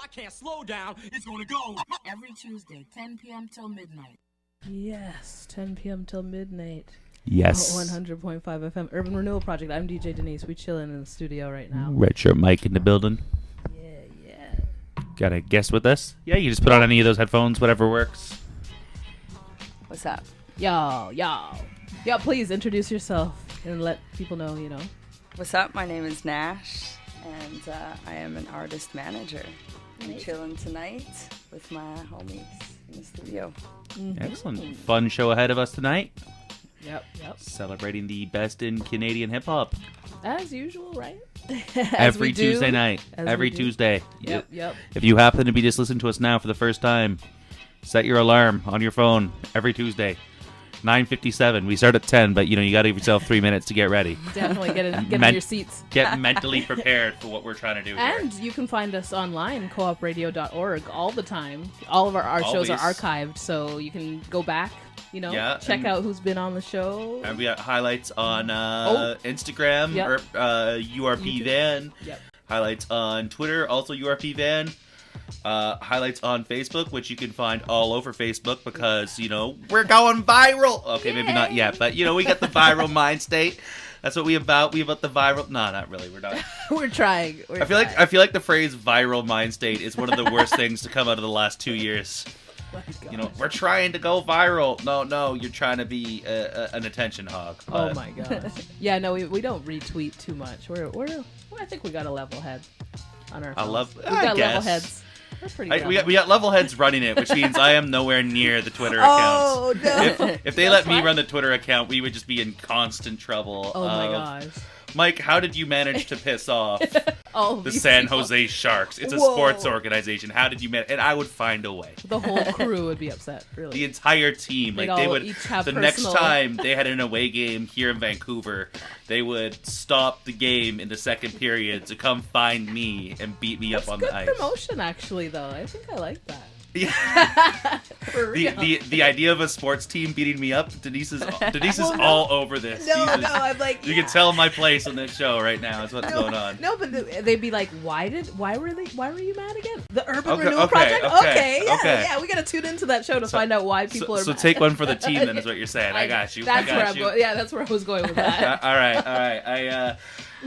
I can't slow down. It's gonna go. Every Tuesday, 10 p.m. till midnight. Yes, 10 p.m. till midnight. Yes. 100.5 FM. Urban Renewal Project. I'm DJ Denise. We chilling in the studio right now. Red shirt Mike in the building. Yeah. Got a guest with us? Yeah, you just put on any of those headphones, whatever works. What's up? Y'all. Yeah, please introduce yourself and let people know, you know. What's up? My name is Nash, and I am an artist manager. I'm chilling tonight with my homies in the studio. Mm-hmm. Excellent. Fun show ahead of us tonight. Yep. Celebrating the best in Canadian hip-hop. As usual, right? Every Tuesday night. Every Tuesday. Yep. If you happen to be just listening to us now for the first time, set your alarm on your phone every Tuesday. 9:57. We start at 10, but you got to give yourself 3 minutes to get ready. Definitely get in your seats. Get mentally prepared for what we're trying to do And here. you can find us online, coopradio.org, all the time. All of our shows are archived, so you can go back, check out who's been on the show. And we got highlights on Instagram, or URP Van. Yep. Highlights on Twitter, also URP Van. Highlights on Facebook, which you can find all over Facebook because, we're going viral. Okay, maybe not yet, but, we got the viral mind state. That's what we about. We about the viral. No, not really. We're not. We're trying. I feel like the phrase viral mind state is one of the worst things to come out of the last 2 years. We're trying to go viral. No, you're trying to be an attention hog. Oh my gosh. Yeah, no, we don't retweet too much. I think we got a level head on our phones. We've got level heads. We're pretty we got level heads running it, which means I am nowhere near the Twitter account. Oh, no. If they let me run the Twitter account, we would just be in constant trouble. Oh, my gosh. Mike, how did you manage to piss off the San Jose Sharks? It's a sports organization. How did you manage? And I would find a way. The whole crew would be upset, really. The entire team. They would. Next time they had an away game here in Vancouver, they would stop the game in the second period to come find me and beat me up on the ice. Good promotion, actually, though. I think I like that. Yeah. the idea of a sports team beating me up, Denise is all over this. No, I'm like, you can tell my place on this show right now is what's going on. No, but they'd be like, why were you mad again? The Urban Renewal Project? Yeah, we gotta tune into that show to find out why people are mad. So take one for the team then is what you're saying. I got you. That's where I'm going. Yeah, that's where I was going with that. All right.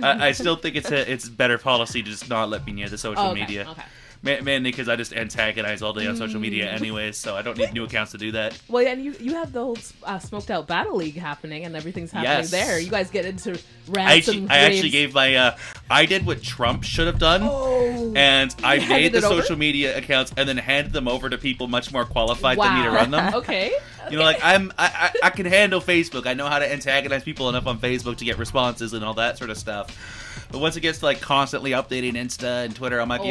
I still think it's better policy to just not let me near the social media. Okay. Mainly because I just antagonize all day on social media anyways, so I don't need new accounts to do that. Well, yeah, and you have the whole Smoked Out Battle League happening, and everything's happening there. You guys get into rants and I actually gave my... I did what Trump should have done, and I made the social media accounts and then handed them over to people much more qualified than me to run them. Okay. I can handle Facebook. I know how to antagonize people enough on Facebook to get responses and all that sort of stuff. But once it gets to constantly updating Insta and Twitter, I'm like,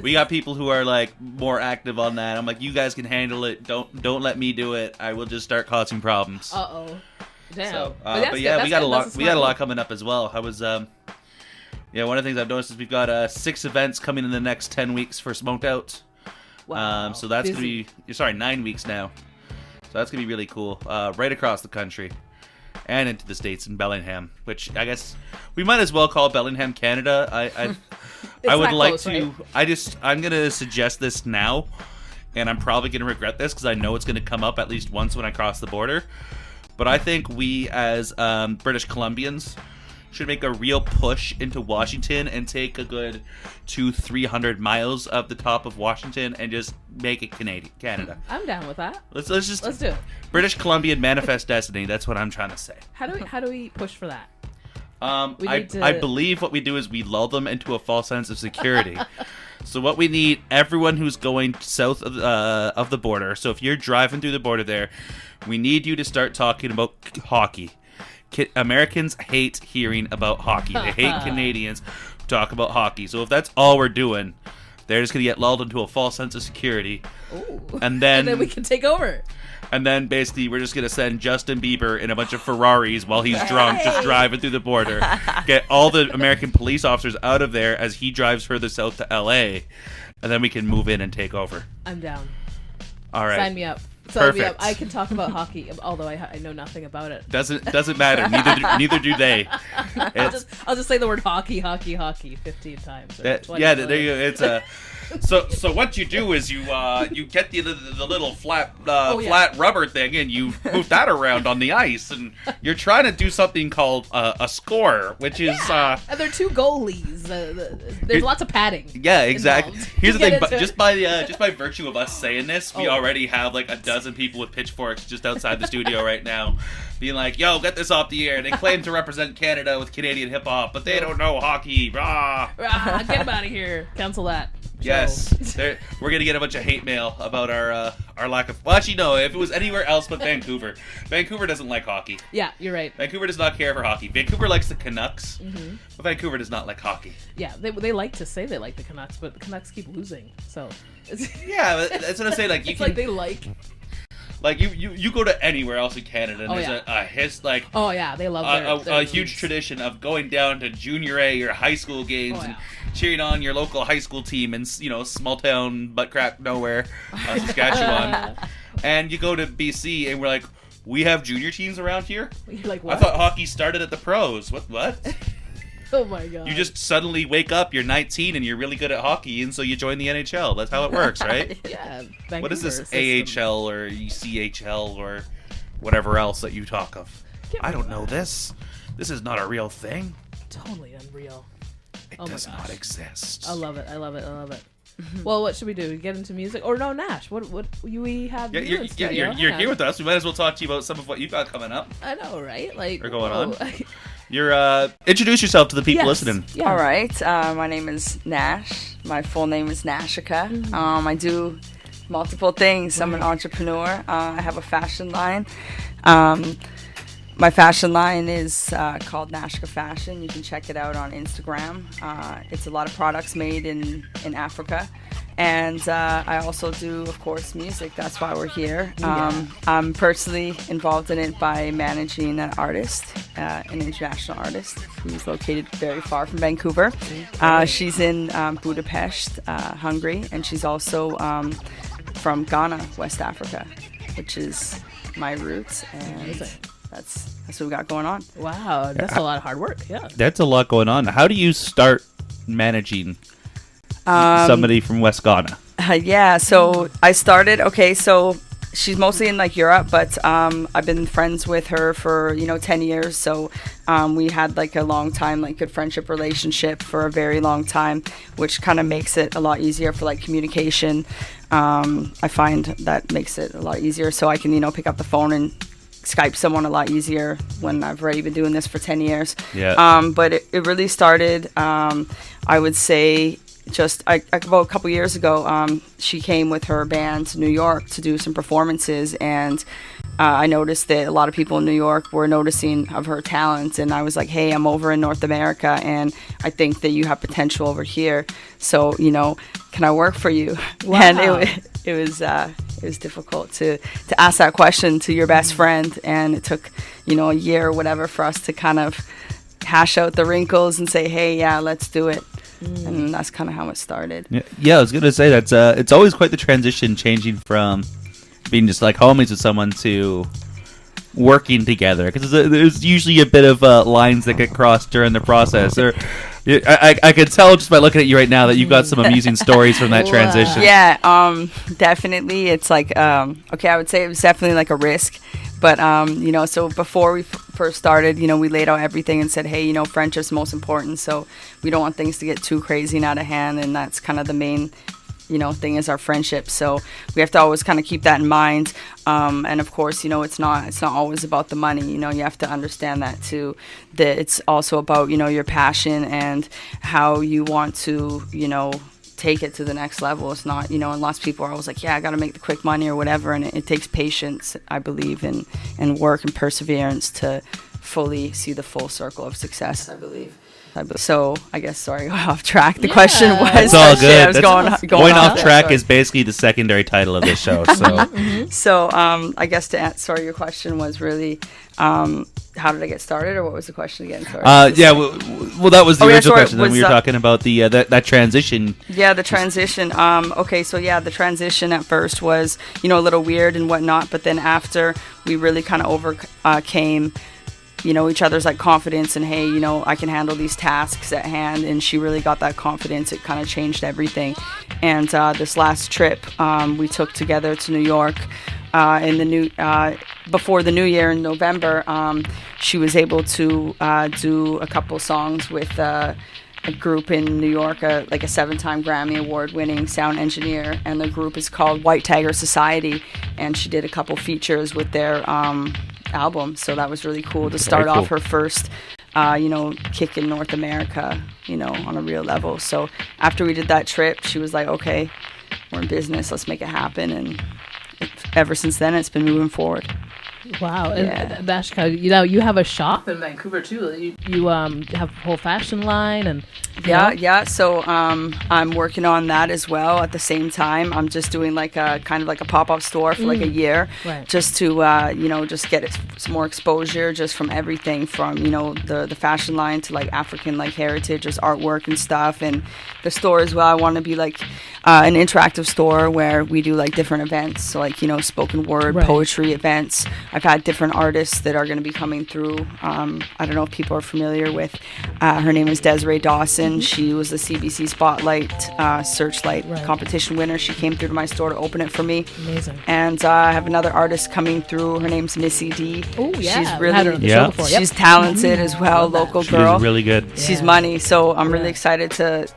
we got people who are more active on that. I'm like, you guys can handle it. Don't let me do it. I will just start causing problems. Damn. So, but yeah, we got a lot. We got a lot coming up as well. I was one of the things I've noticed is we've got 6 events coming in the next 10 weeks for Smoked Out. Wow. So that's gonna be 9 weeks now. So that's gonna be really cool. Right across the country. And into the States in Bellingham, which I guess we might as well call Bellingham, Canada. I would like to. Right? I'm gonna suggest this now, and I'm probably gonna regret this because I know it's gonna come up at least once when I cross the border. But I think we, as British Columbians, should make a real push into Washington and take a good 200-300 miles of the top of Washington and just make it Canada. I'm down with that. Let's do it. British Columbian manifest destiny. That's what I'm trying to say. How do we push for that? I believe what we do is we lull them into a false sense of security. So what we need, everyone who's going south of the border. So if you're driving through the border there, we need you to start talking about hockey. Americans hate hearing about hockey. They hate Canadians who talk about hockey. So if that's all we're doing, they're just going to get lulled into a false sense of security. Ooh. And then we can take over. And then basically we're just going to send Justin Bieber in a bunch of Ferraris while he's drunk just driving through the border. Get all the American police officers out of there as he drives further south to LA. And then we can move in and take over. I'm down. All right. Sign me up. Perfect. I can talk about hockey, although I know nothing about it. Doesn't matter. Neither do they. I'll just say the word hockey 15 times. There you go. So what you do is you get the little flat flat rubber thing and you move that around on the ice, and you're trying to do something called a score, which is and there are 2 goalies. There's lots of padding. Yeah, exactly. Involved. Here's the thing, but just by virtue of us saying this, we already have like a dozen people with pitchforks just outside the studio right now, being like, "Yo, get this off the air." They claim to represent Canada with Canadian hip hop, but they don't know hockey. Rah. Get them out of here. Cancel that. Yes, we're gonna get a bunch of hate mail about our lack of. Well, actually, no. If it was anywhere else but Vancouver, Vancouver doesn't like hockey. Yeah, you're right. Vancouver does not care for hockey. Vancouver likes the Canucks, but Vancouver does not like hockey. Yeah, they like to say they like the Canucks, but the Canucks keep losing. So. Yeah, that's what I say. Like you it's can. Like they like. Like you go to anywhere else in Canada, and there's Oh yeah, they love a huge tradition of going down to junior A or high school games and cheering on your local high school team in small town butt crack nowhere, Saskatchewan. And you go to BC and we're like, we have junior teams around here. You're like, what? I thought hockey started at the pros. What? Oh my god! You just suddenly wake up, you're 19, and you're really good at hockey, and so you join the NHL. That's how it works, right? Yeah. What is this AHL or CHL or whatever else that you talk of? I don't know this. This is not a real thing. Totally unreal. It does not exist. I love it. Well, what should we do? Get into music? Or no, Nash? What we have? You're here with us. We might as well talk to you about some of what you've got coming up. I know, right? Like, or going on. You're introduce yourself to the people listening. Yeah. All right. My name is Nash. My full name is Nashika. I do multiple things. I'm an entrepreneur. I have a fashion line. My fashion line is called Nashika Fashion. You can check it out on Instagram. It's a lot of products made in Africa. And I also do, of course, music. That's why we're here. I'm personally involved in it by managing an artist, an international artist who's located very far from Vancouver. She's in Budapest, Hungary, and she's also from Ghana, West Africa, which is my roots. And that's what we got going on. Wow, that's a lot of hard work. Yeah, that's a lot going on. How do you start managing somebody from West Ghana? So I started. Okay, so she's mostly in like Europe, but I've been friends with her for 10 years. So we had like a long time, like good friendship relationship for a very long time, which kind of makes it a lot easier for like communication. I find that makes it a lot easier, so I can pick up the phone and Skype someone a lot easier when I've already been doing this for 10 years. Yeah. But it really started, I would say, just about a couple years ago. She came with her band to New York to do some performances, and I noticed that a lot of people in New York were noticing of her talent, and I was like, hey, I'm over in North America, and I think that you have potential over here, so can I work for you? Wow. And it was difficult to ask that question to your best friend, and it took a year or whatever for us to kind of hash out the wrinkles and say, hey, yeah, let's do it. And that's kind of how it started. Yeah, I was gonna say that's it's always quite the transition, changing from being just like homies with someone to working together, because there's usually a bit of lines that get crossed during the process. Or I could tell just by looking at you right now that you've got some amusing stories from that transition. Yeah, definitely. It's like okay, I would say it was definitely like a risk. But, so before we first started, we laid out everything and said, hey, friendship's most important. So we don't want things to get too crazy and out of hand. And that's kind of the main, thing is our friendship. So we have to always kind of keep that in mind. And of course, it's not always about the money. You have to understand that too, that it's also about, your passion and how you want to, take it to the next level. It's not, and lots of people are always like, yeah, I got to make the quick money or whatever. And it takes patience, I believe, and work and perseverance to fully see the full circle of success, I believe. So I guess, sorry, off track. The question was, it's all good. I was going off track is basically the secondary title of this show. So, So I guess to answer your question was really, how did I get started, or what was the question again? Sorry. Well, that was the original question. Then we were talking about the that transition. Yeah, the transition. Okay, so yeah, the transition at first was a little weird and whatnot, but then after we really kind of overcame each other's like confidence and, hey, I can handle these tasks at hand. And she really got that confidence. It kind of changed everything. And this last trip we took together to New York before the new year in November, she was able to do a couple songs with a group in New York, like a 7-time Grammy Award-winning sound engineer, and the group is called White Tiger Society, and she did a couple features with their album, so that was really cool to start off her first kick in North America, on a real level. So after we did that trip, she was like, okay, we're in business, let's make it happen, and ever since then it's been moving forward. Wow. And Dashka, you have a shop in Vancouver too. You have a whole fashion line and so I'm working on that as well. At the same time, I'm just doing like a kind of like a pop-up store for like a year, just to just get some more exposure just from everything from the fashion line to like African like heritage, just artwork and stuff. And the store as well, I want to be like an interactive store where we do like different events, so like spoken word, poetry events. I've had different artists that are going to be coming through. I don't know if people are familiar with her name is Desiree Dawson. She was the CBC Spotlight Searchlight competition winner. She came through to my store to open it for me. Amazing. And I have another artist coming through. Her name's Missy D. Oh yeah, she's really she's talented as well. Local girl. She's really good. She's money. So I'm really excited to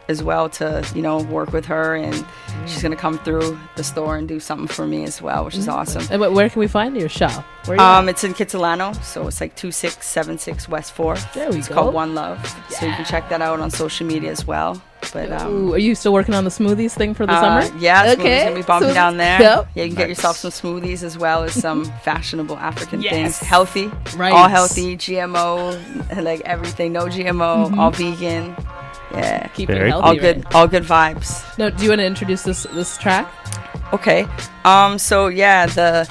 work with her, and she's gonna come through the store and do something for me as well, which is awesome. And where can we find your shop? It's in Kitsilano, so it's like 2676 West 4th. There we go. It's called One Love. So you can check that out on social media as well. But are you still working on the smoothies thing for the summer? Yeah, smoothies gonna be bumping down there. Yep. Yeah, you can get yourself some smoothies as well as some fashionable African things. Yes. Healthy, Right. all healthy, GMO, like everything, no GMO, all vegan. Yeah, Keep it Very healthy. all good vibes. No, do you want to introduce this track? Okay. So yeah, the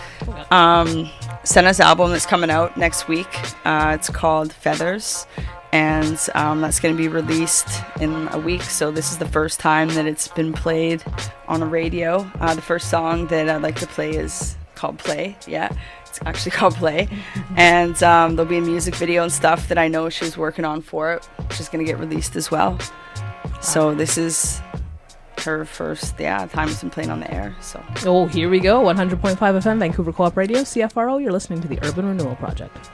Sena's album that's coming out next week. It's called Feathers, and that's going to be released in a week. So this is the first time that it's been played on a radio. The first song that I'd like to play is called Play. Yeah, it's actually called Play. And there'll be a music video and stuff that I know she's working on for it, which is going to get released as well. So this is her first time it's been playing on the air. So here we go. 100.5 FM, Vancouver Co-op Radio, CFRO. You're listening to the Urban Renewal Project.